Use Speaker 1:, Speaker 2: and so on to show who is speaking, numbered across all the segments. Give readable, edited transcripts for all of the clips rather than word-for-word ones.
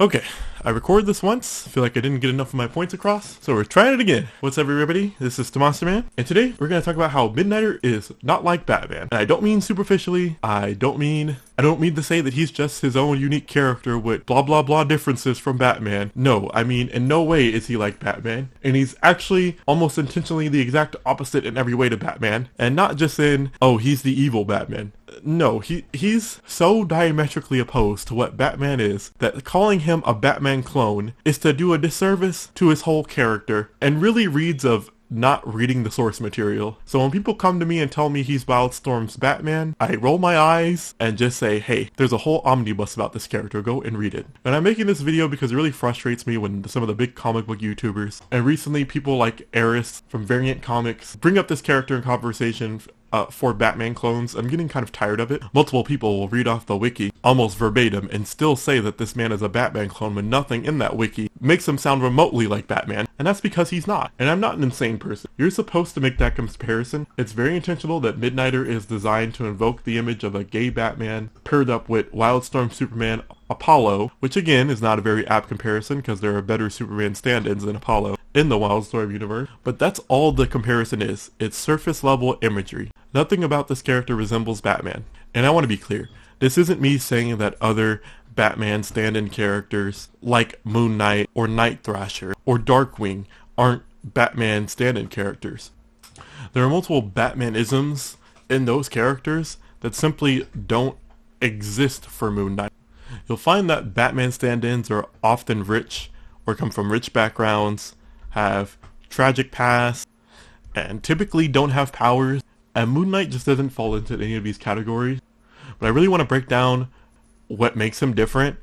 Speaker 1: Okay, I recorded this once, feel like I didn't get enough of my points across, so we're trying it again. What's up everybody, this is Monster Man, and today we're going to talk about how Midnighter is not like Batman. And I don't mean superficially, I don't mean to say that he's just his own unique character with blah blah blah differences from Batman. No, I mean in no way is he like Batman, and he's actually almost intentionally the exact opposite in every way to Batman, and not just in, oh, he's the evil Batman. No, he's so diametrically opposed to what Batman is that calling him a Batman clone is to do a disservice to his whole character and really reads of not reading the source material. So when people come to me and tell me he's Wildstorm's Batman, I roll my eyes and just say, hey, there's a whole omnibus about this character, go and read it. And I'm making this video because it really frustrates me when some of the big comic book YouTubers, and recently people like Eris from Variant Comics, bring up this character in conversation for Batman clones. I'm getting kind of tired of it. Multiple people will read off the wiki almost verbatim and still say that this man is a Batman clone when nothing in that wiki makes him sound remotely like Batman, and that's because he's not. And I'm not an insane person. You're supposed to make that comparison. It's very intentional that Midnighter is designed to invoke the image of a gay Batman paired up with Wildstorm Superman Apollo, which again is not a very apt comparison because there are better Superman stand-ins than Apollo in the Wildstorm universe, but that's all the comparison is. It's surface level imagery. Nothing about this character resembles Batman. And I want to be clear, this isn't me saying that other Batman stand-in characters like Moon Knight or Night Thrasher or Darkwing aren't Batman stand-in characters. There are multiple Batman-isms in those characters that simply don't exist for Moon Knight. You'll find that Batman stand-ins are often rich or come from rich backgrounds, have tragic pasts, and typically don't have powers, and Moon Knight just doesn't fall into any of these categories. But I really want to break down what makes him different,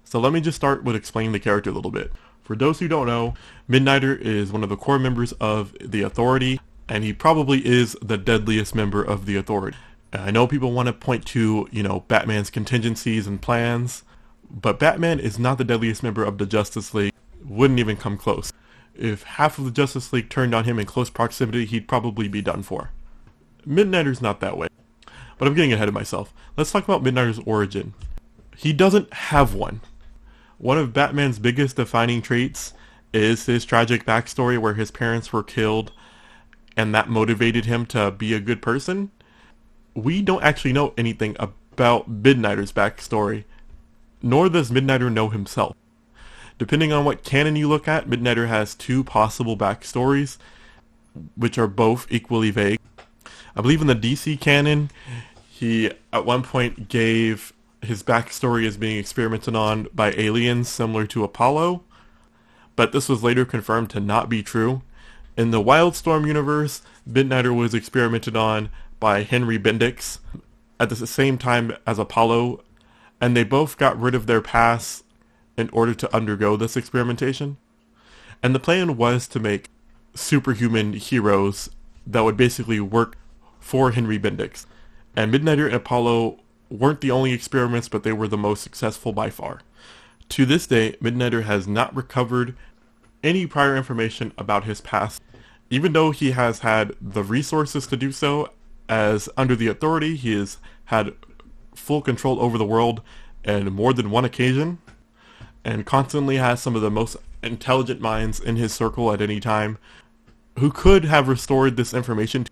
Speaker 1: so let me just start with explaining the character a little bit. For those who don't know, Midnighter is one of the core members of the Authority, and he probably is the deadliest member of the Authority. I know people want to point to, Batman's contingencies and plans, but Batman is not the deadliest member of the Justice League, wouldn't even come close. If half of the Justice League turned on him in close proximity, he'd probably be done for. Midnighter's not that way. But I'm getting ahead of myself. Let's talk about Midnighter's origin. He doesn't have one. One of Batman's biggest defining traits is his tragic backstory where his parents were killed and that motivated him to be a good person. We don't actually know anything about Midnighter's backstory, nor does Midnighter know himself. Depending on what canon you look at, Midnighter has two possible backstories, which are both equally vague. I believe in the DC canon, he at one point gave his backstory as being experimented on by aliens similar to Apollo, but this was later confirmed to not be true. In the Wildstorm universe, Midnighter was experimented on by Henry Bendix at the same time as Apollo, and they both got rid of their past in order to undergo this experimentation. And the plan was to make superhuman heroes that would basically work for Henry Bendix. And Midnighter and Apollo weren't the only experiments, but they were the most successful by far. To this day, Midnighter has not recovered any prior information about his past, even though he has had the resources to do so, as under the Authority he has had full control over the world on more than one occasion, and constantly has some of the most intelligent minds in his circle at any time who could have restored this information.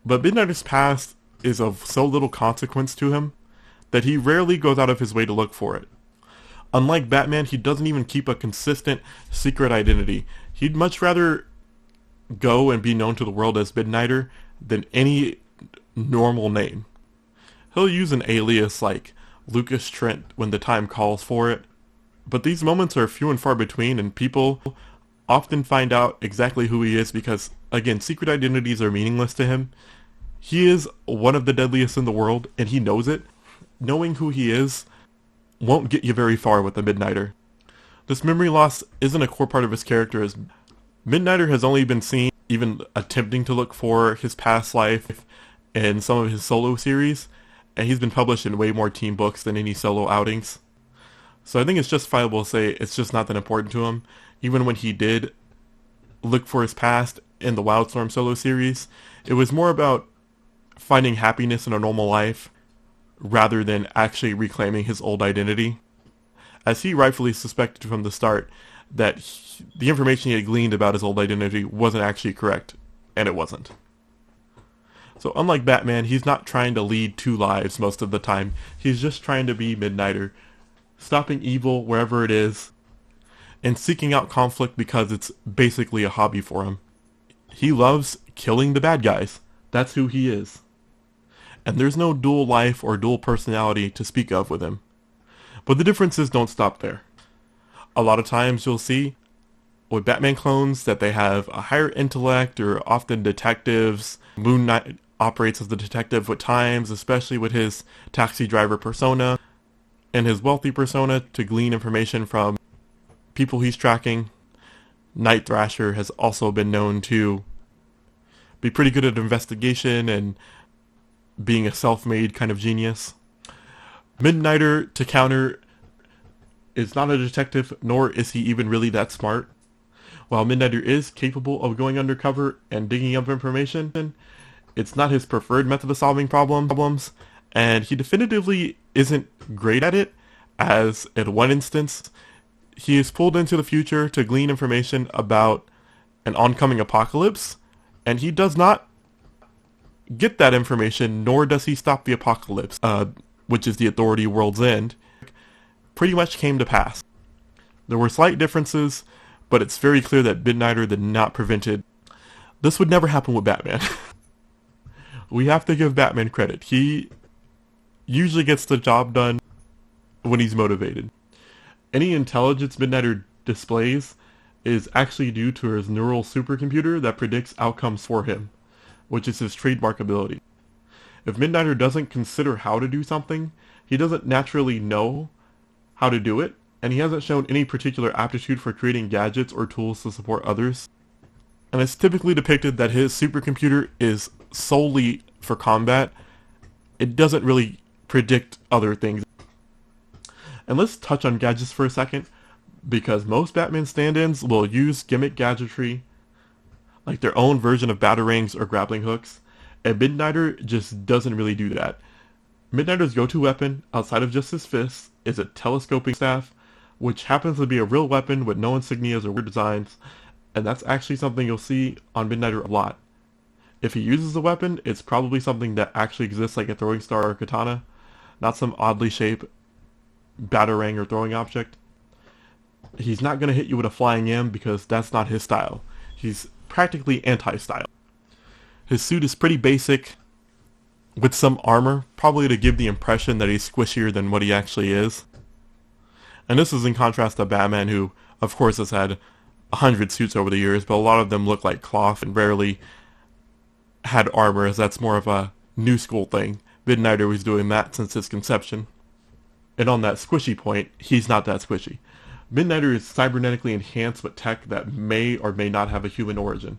Speaker 1: But Midnighter's past is of so little consequence to him that he rarely goes out of his way to look for it. Unlike Batman, he doesn't even keep a consistent secret identity. He'd much rather go and be known to the world as Midnighter than any normal name. He'll use an alias like Lucas Trent when the time calls for it, but these moments are few and far between, and people often find out exactly who he is because, again, secret identities are meaningless to him. He is one of the deadliest in the world, and he knows it. Knowing who he is won't get you very far with the Midnighter. This memory loss isn't a core part of his character, as Midnighter has only been seen even attempting to look for his past life in some of his solo series, and he's been published in way more team books than any solo outings. So I think it's justifiable to say it's just not that important to him. Even when he did look for his past in the Wildstorm solo series, it was more about finding happiness in a normal life rather than actually reclaiming his old identity. as he rightfully suspected from the start that the information he had gleaned about his old identity wasn't actually correct, and it wasn't. So unlike Batman, he's not trying to lead two lives most of the time. He's just trying to be Midnighter, stopping evil wherever it is, and seeking out conflict because it's basically a hobby for him. He loves killing the bad guys. That's who he is. And there's no dual life or dual personality to speak of with him. But the differences don't stop there. A lot of times you'll see with Batman clones that they have a higher intellect, or often detectives. Moon Knight operates as the detective at times, especially with his taxi driver persona and his wealthy persona to glean information from people he's tracking. Night Thrasher has also been known to be pretty good at investigation and being a self-made kind of genius. Midnighter, to counter, is not a detective, nor is he even really that smart. While Midnighter is capable of going undercover and digging up information, it's not his preferred method of solving problems, and he definitively isn't great at it, as in one instance, he is pulled into the future to glean information about an oncoming apocalypse, and he does not get that information, nor does he stop the apocalypse, which is the Authority World's End, pretty much came to pass. There were slight differences, but it's very clear that Midnighter did not prevent it. This would never happen with Batman. We have to give Batman credit. He usually gets the job done when he's motivated. Any intelligence Midnighter displays is actually due to his neural supercomputer that predicts outcomes for him, which is his trademark ability. If Midnighter doesn't consider how to do something, he doesn't naturally know how to do it, and he hasn't shown any particular aptitude for creating gadgets or tools to support others. And it's typically depicted that his supercomputer is solely for combat. It doesn't really predict other things. And let's touch on gadgets for a second, because most Batman stand-ins will use gimmick gadgetry, like their own version of batarangs or grappling hooks, and Midnighter just doesn't really do that. Midnighter's go-to weapon, outside of just his fists, is a telescoping staff, which happens to be a real weapon with no insignias or weird designs, and that's actually something you'll see on Midnighter a lot. If he uses a weapon, it's probably something that actually exists, like a throwing star or katana, not some oddly shaped batarang or throwing object. He's not going to hit you with a flying M because that's not his style. He's practically anti-style. His suit is pretty basic, with some armor, probably to give the impression that he's squishier than what he actually is. And this is in contrast to Batman, who, of course, has had 100 suits over the years, but a lot of them look like cloth and rarely had armor, as that's more of a new school thing. Midnighter was doing that since his conception. And on that squishy point, he's not that squishy. Midnighter is cybernetically enhanced with tech that may or may not have a human origin.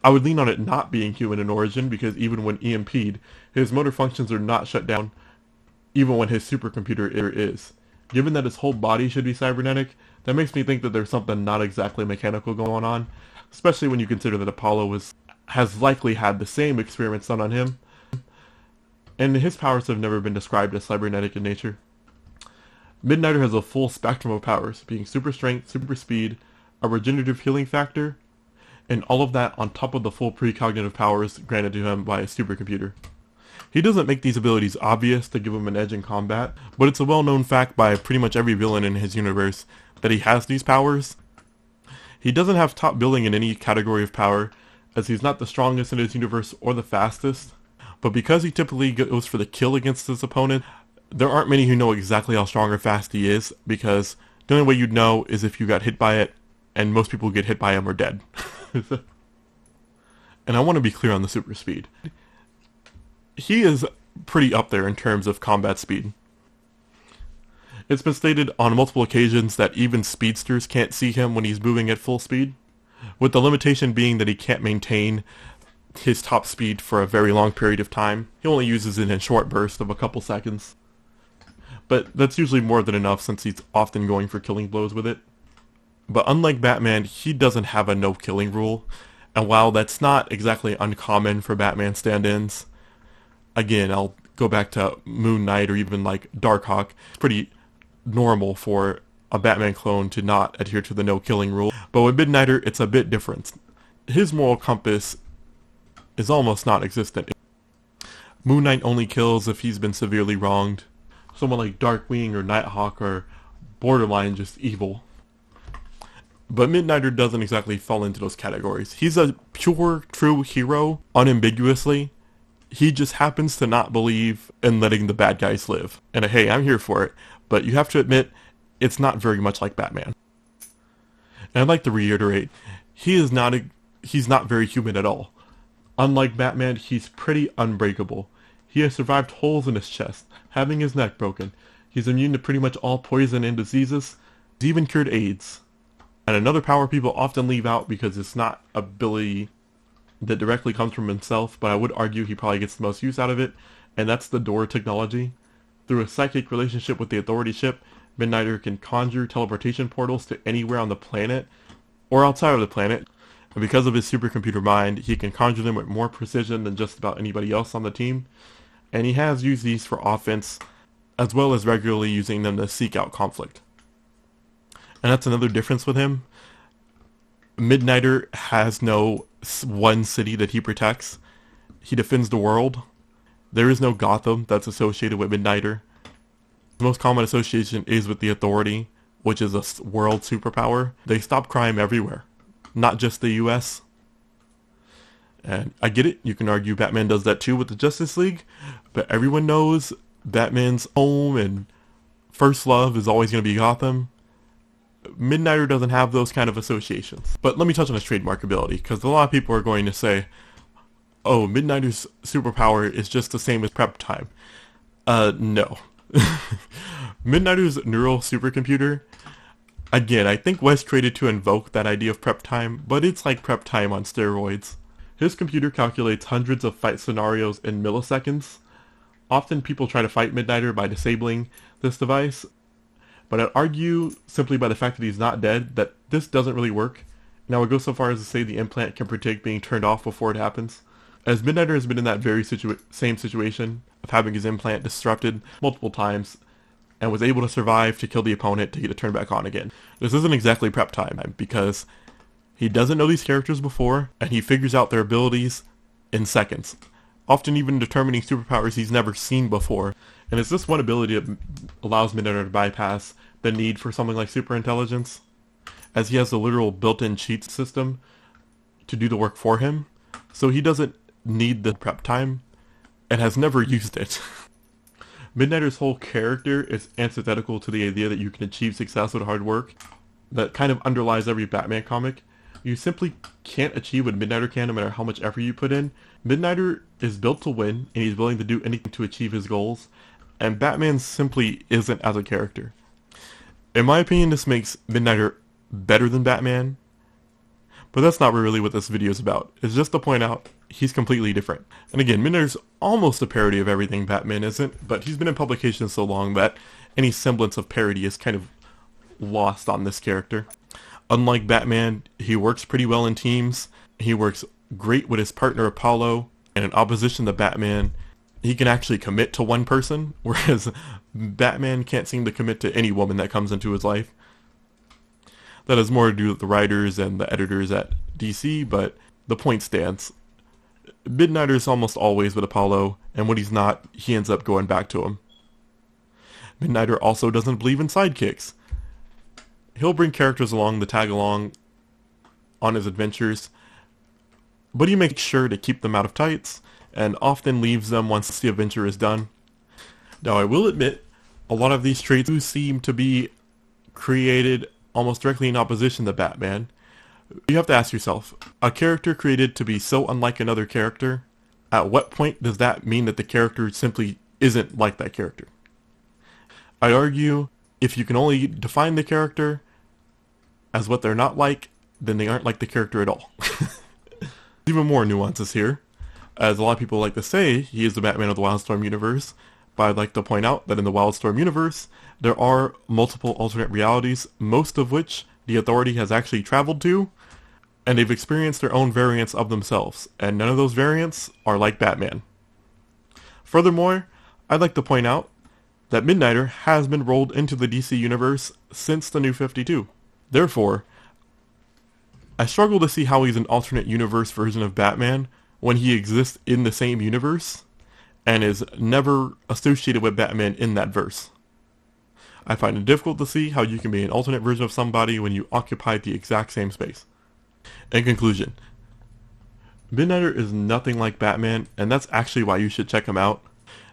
Speaker 1: I would lean on it not being human in origin, because even when EMP'd, his motor functions are not shut down, even when his supercomputer is. Given that his whole body should be cybernetic, that makes me think that there's something not exactly mechanical going on, especially when you consider that Apollo has likely had the same experiments done on him, and his powers have never been described as cybernetic in nature. Midnighter has a full spectrum of powers, being super strength, super speed, a regenerative healing factor, and all of that on top of the full precognitive powers granted to him by a supercomputer. He doesn't make these abilities obvious to give him an edge in combat, but it's a well-known fact by pretty much every villain in his universe that he has these powers. He doesn't have top billing in any category of power, as he's not the strongest in his universe or the fastest, but because he typically goes for the kill against his opponent, there aren't many who know exactly how strong or fast he is, because the only way you'd know is if you got hit by it, and most people who get hit by him are dead. And I want to be clear on the super speed. He is pretty up there in terms of combat speed. It's been stated on multiple occasions that even speedsters can't see him when he's moving at full speed, with the limitation being that he can't maintain his top speed for a very long period of time. He only uses it in short bursts of a couple seconds. But that's usually more than enough, since he's often going for killing blows with it. But unlike Batman, he doesn't have a no-killing rule, and while that's not exactly uncommon for Batman stand-ins, again, I'll go back to Moon Knight or even like Darkhawk, it's pretty normal for a Batman clone to not adhere to the no killing rule. But with Midnighter, it's a bit different. His moral compass is almost non-existent. Moon Knight only kills if he's been severely wronged. Someone like Darkwing or Nighthawk are borderline just evil. But Midnighter doesn't exactly fall into those categories. He's a pure, true hero, unambiguously. He just happens to not believe in letting the bad guys live. And hey, I'm here for it, but you have to admit, it's not very much like Batman. And I'd like to reiterate, he's not very human at all. Unlike Batman, he's pretty unbreakable. He has survived holes in his chest, having his neck broken. He's immune to pretty much all poison and diseases. He's even cured AIDS. And another power people often leave out because it's not ability that directly comes from himself, but I would argue he probably gets the most use out of it, and that's the door technology. Through a psychic relationship with the Authority ship, Midnighter can conjure teleportation portals to anywhere on the planet, or outside of the planet, and because of his supercomputer mind, he can conjure them with more precision than just about anybody else on the team, and he has used these for offense, as well as regularly using them to seek out conflict. And that's another difference with him. Midnighter has no one city that he protects. He defends the world. There is no Gotham that's associated with Midnighter. The most common association is with the Authority, which is a world superpower. They stop crime everywhere, not just the US. And I get it, you can argue Batman does that too with the Justice League, but everyone knows Batman's home and first love is always going to be Gotham. Midnighter doesn't have those kind of associations. But let me touch on his trademark ability, because a lot of people are going to say, oh, Midnighter's superpower is just the same as prep time. No. Midnighter's neural supercomputer, again, I think was created to invoke that idea of prep time, but it's like prep time on steroids. His computer calculates hundreds of fight scenarios in milliseconds. Often people try to fight Midnighter by disabling this device, but I'd argue, simply by the fact that he's not dead, that this doesn't really work. And I would go so far as to say the implant can predict being turned off before it happens, as Midnighter has been in that very same situation of having his implant disrupted multiple times, and was able to survive to kill the opponent to get it turned back on again. This isn't exactly prep time, because he doesn't know these characters before, and he figures out their abilities in seconds, often even determining superpowers he's never seen before. And it's this one ability that allows Midnighter to bypass the need for something like super intelligence, as he has a literal built-in cheat system to do the work for him, so he doesn't need the prep time, and has never used it. Midnighter's whole character is antithetical to the idea that you can achieve success with hard work. That kind of underlies every Batman comic. You simply can't achieve what Midnighter can no matter how much effort you put in. Midnighter is built to win, and he's willing to do anything to achieve his goals, and Batman simply isn't as a character. In my opinion, this makes Midnighter better than Batman, but that's not really what this video is about. It's just to point out he's completely different. And again, Midnighter's almost a parody of everything Batman isn't, but he's been in publication so long that any semblance of parody is kind of lost on this character. Unlike Batman, he works pretty well in teams. He works great with his partner Apollo, and in opposition to Batman, he can actually commit to one person, whereas Batman can't seem to commit to any woman that comes into his life. That has more to do with the writers and the editors at DC, but the point stands. Midnighter's almost always with Apollo, and when he's not, he ends up going back to him. Midnighter also doesn't believe in sidekicks. He'll bring characters along to tag along on his adventures, but he makes sure to keep them out of tights, and often leaves them once the adventure is done. Now I will admit, a lot of these traits do seem to be created almost directly in opposition to Batman. You have to ask yourself, a character created to be so unlike another character, at what point does that mean that the character simply isn't like that character? I argue, if you can only define the character as what they're not like, then they aren't like the character at all. Even more nuances here. As a lot of people like to say, he is the Batman of the Wildstorm universe, but I'd like to point out that in the Wildstorm universe, there are multiple alternate realities, most of which the Authority has actually traveled to, and they've experienced their own variants of themselves, and none of those variants are like Batman. Furthermore, I'd like to point out that Midnighter has been rolled into the DC universe since the New 52. Therefore, I struggle to see how he's an alternate universe version of Batman when he exists in the same universe and is never associated with Batman in that verse. I find it difficult to see how you can be an alternate version of somebody when you occupy the exact same space. In conclusion, Midnighter is nothing like Batman, and that's actually why you should check him out.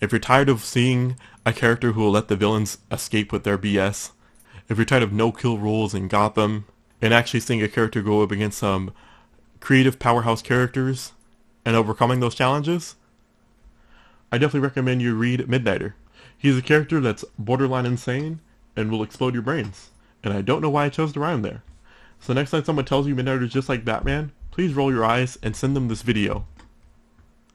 Speaker 1: If you're tired of seeing a character who will let the villains escape with their BS, if you're tired of no-kill rules in Gotham, and actually seeing a character go up against some creative powerhouse characters and overcoming those challenges, I definitely recommend you read Midnighter. He's a character that's borderline insane and will explode your brains, and I don't know why I chose to rhyme there. So next time someone tells you Midnighter is just like Batman, please roll your eyes and send them this video.